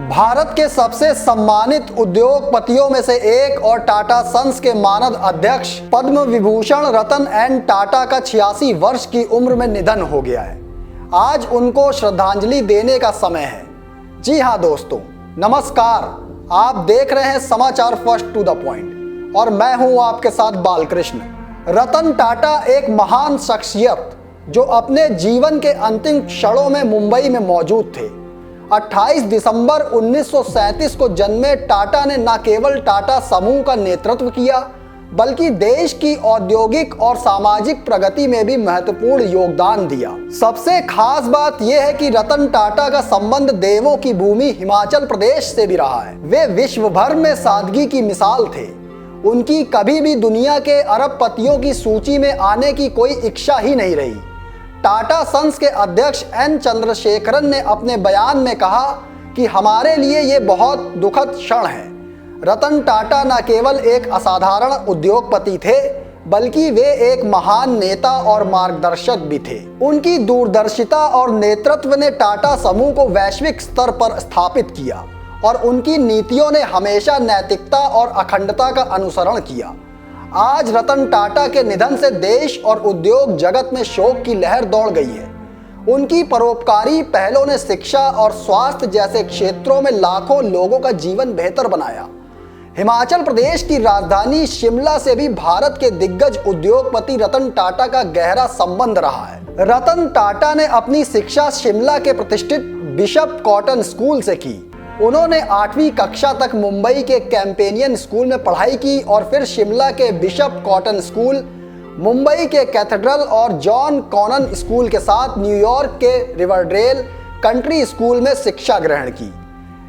भारत के सबसे सम्मानित उद्योगपतियों में से एक और टाटा सन्स के मानद अध्यक्ष पद्म विभूषण रतन एन टाटा का 86 वर्ष की उम्र में निधन हो गया है। आज उनको श्रद्धांजलि देने का समय है। जी हाँ दोस्तों, नमस्कार। आप देख रहे हैं समाचार फर्स्ट टू द पॉइंट और मैं हूं आपके साथ बालकृष्ण। रतन टाटा एक महान शख्सियत जो अपने जीवन के अंतिम क्षणों में मुंबई में मौजूद थे। 28 दिसंबर 1937 को जन्मे टाटा ने न केवल टाटा समूह का नेतृत्व किया बल्कि देश की औद्योगिक और सामाजिक प्रगति में भी महत्वपूर्ण योगदान दिया। सबसे खास बात यह है कि रतन टाटा का संबंध देवों की भूमि हिमाचल प्रदेश से भी रहा है। वे विश्व भर में सादगी की मिसाल थे। उनकी कभी भी दुनिया के अरबपतियों की सूची में आने की कोई इच्छा ही नहीं रही। टाटा सन्स के अध्यक्ष एन चंद्रशेखरन ने अपने बयान में कहा कि हमारे लिए ये बहुत दुखद क्षण है। रतन टाटा न केवल एक असाधारण उद्योगपति थे बल्कि वे एक महान नेता और मार्गदर्शक भी थे। उनकी दूरदर्शिता और नेतृत्व ने टाटा समूह को वैश्विक स्तर पर स्थापित किया और उनकी नीतियों ने हमेशा नैतिकता और अखंडता का अनुसरण किया। आज रतन टाटा के निधन से देश और उद्योग जगत में शोक की लहर दौड़ गई है। उनकी परोपकारी पहलों ने शिक्षा और स्वास्थ्य जैसे क्षेत्रों में लाखों लोगों का जीवन बेहतर बनाया। हिमाचल प्रदेश की राजधानी शिमला से भी भारत के दिग्गज उद्योगपति रतन टाटा का गहरा संबंध रहा है। रतन टाटा ने अपनी शिक्षा शिमला के प्रतिष्ठित बिशप कॉटन स्कूल से की। उन्होंने 8वीं कक्षा तक मुंबई के कैंपेनियन स्कूल में पढ़ाई की और फिर शिमला के बिशप कॉटन स्कूल, मुंबई के कैथेड्रल और जॉन कॉनन स्कूल के साथ न्यूयॉर्क के रिवरडेल कंट्री स्कूल में शिक्षा ग्रहण की।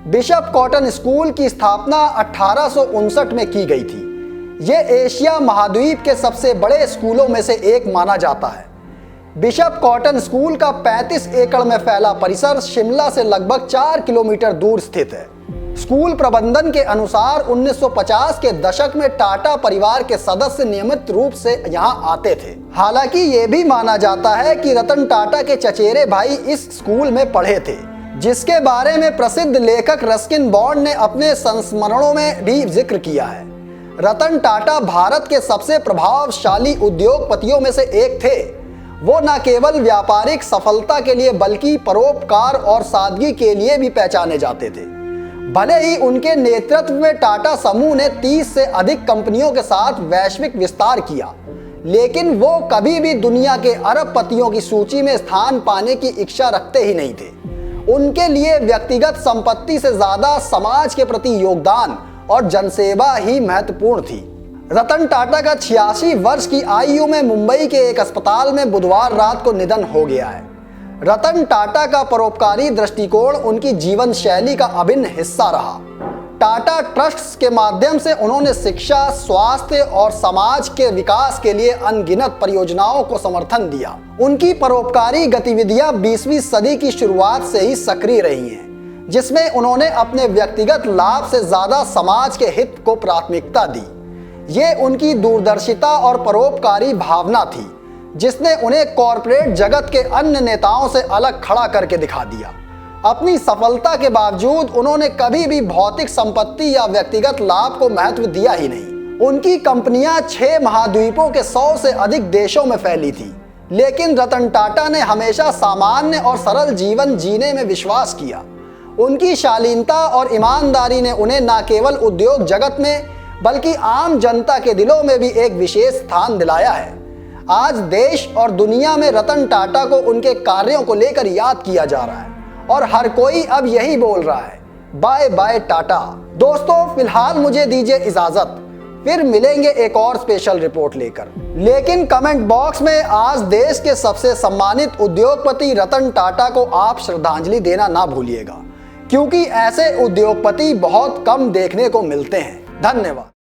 बिशप कॉटन स्कूल की स्थापना 1859 में की गई थी। ये एशिया महाद्वीप के सबसे बड़े स्कूलों में से एक माना जाता है। बिशप कॉटन स्कूल का 35 एकड़ में फैला परिसर शिमला से लगभग 4 किलोमीटर दूर स्थित है। स्कूल प्रबंधन के अनुसार 1950 के दशक में टाटा परिवार के सदस्य नियमित रूप से यहां आते थे। हालांकि ये भी माना जाता है कि रतन टाटा के चचेरे भाई इस स्कूल में पढ़े थे, जिसके बारे में प्रसिद्ध लेखक रस्किन बॉन्ड ने अपने संस्मरणों में भी जिक्र किया है। रतन टाटा भारत के सबसे प्रभावशाली उद्योगपतियों में से एक थे। वो न केवल व्यापारिक सफलता के लिए बल्कि परोपकार और सादगी के लिए भी पहचाने जाते थे। भले ही उनके नेतृत्व में टाटा समूह ने 30 से अधिक कंपनियों के साथ वैश्विक विस्तार किया, लेकिन वो कभी भी दुनिया के अरबपतियों की सूची में स्थान पाने की इच्छा रखते ही नहीं थे। उनके लिए व्यक्तिगत संपत्ति से ज्यादा समाज के प्रति योगदान और जनसेवा ही महत्वपूर्ण थी। रतन टाटा का 86 वर्ष की आयु में मुंबई के एक अस्पताल में बुधवार रात को निधन हो गया है। रतन टाटा का परोपकारी दृष्टिकोण उनकी जीवन शैली का अभिन्न हिस्सा रहा। टाटा ट्रस्ट्स के माध्यम से उन्होंने शिक्षा, स्वास्थ्य और समाज के विकास के लिए अनगिनत परियोजनाओं को समर्थन दिया। उनकी परोपकारी गतिविधियां 20वीं सदी की शुरुआत से ही सक्रिय रही हैं, जिसमें उन्होंने अपने व्यक्तिगत लाभ से ज्यादा समाज के हित को प्राथमिकता दी। ये उनकी दूरदर्शिता और परोपकारी भावना थी जिसने उन्हें कॉरपोरेट जगत के अन्य नेताओं से अलग खड़ा करके दिखा दिया। अपनी सफलता के बावजूद उन्होंने कभी भी भौतिक संपत्ति या व्यक्तिगत लाभ को महत्व दिया ही नहीं। उनकी कंपनियां 6 महाद्वीपों के 100 से अधिक देशों में फैली थी, लेकिन रतन टाटा ने हमेशा सामान्य और सरल जीवन जीने में विश्वास किया। उनकी शालीनता और ईमानदारी ने उन्हें न केवल उद्योग जगत में बल्कि आम जनता के दिलों में भी एक विशेष स्थान दिलाया है। आज देश और दुनिया में रतन टाटा को उनके कार्यों को लेकर याद किया जा रहा है और हर कोई अब यही बोल रहा है, बाय बाय टाटा। दोस्तों, फिलहाल मुझे दीजिए इजाजत, फिर मिलेंगे एक और स्पेशल रिपोर्ट लेकर। लेकिन कमेंट बॉक्स में आज देश के सबसे सम्मानित उद्योगपति रतन टाटा को आप श्रद्धांजलि देना ना भूलिएगा, क्योंकि ऐसे उद्योगपति बहुत कम देखने को मिलते हैं। धन्यवाद।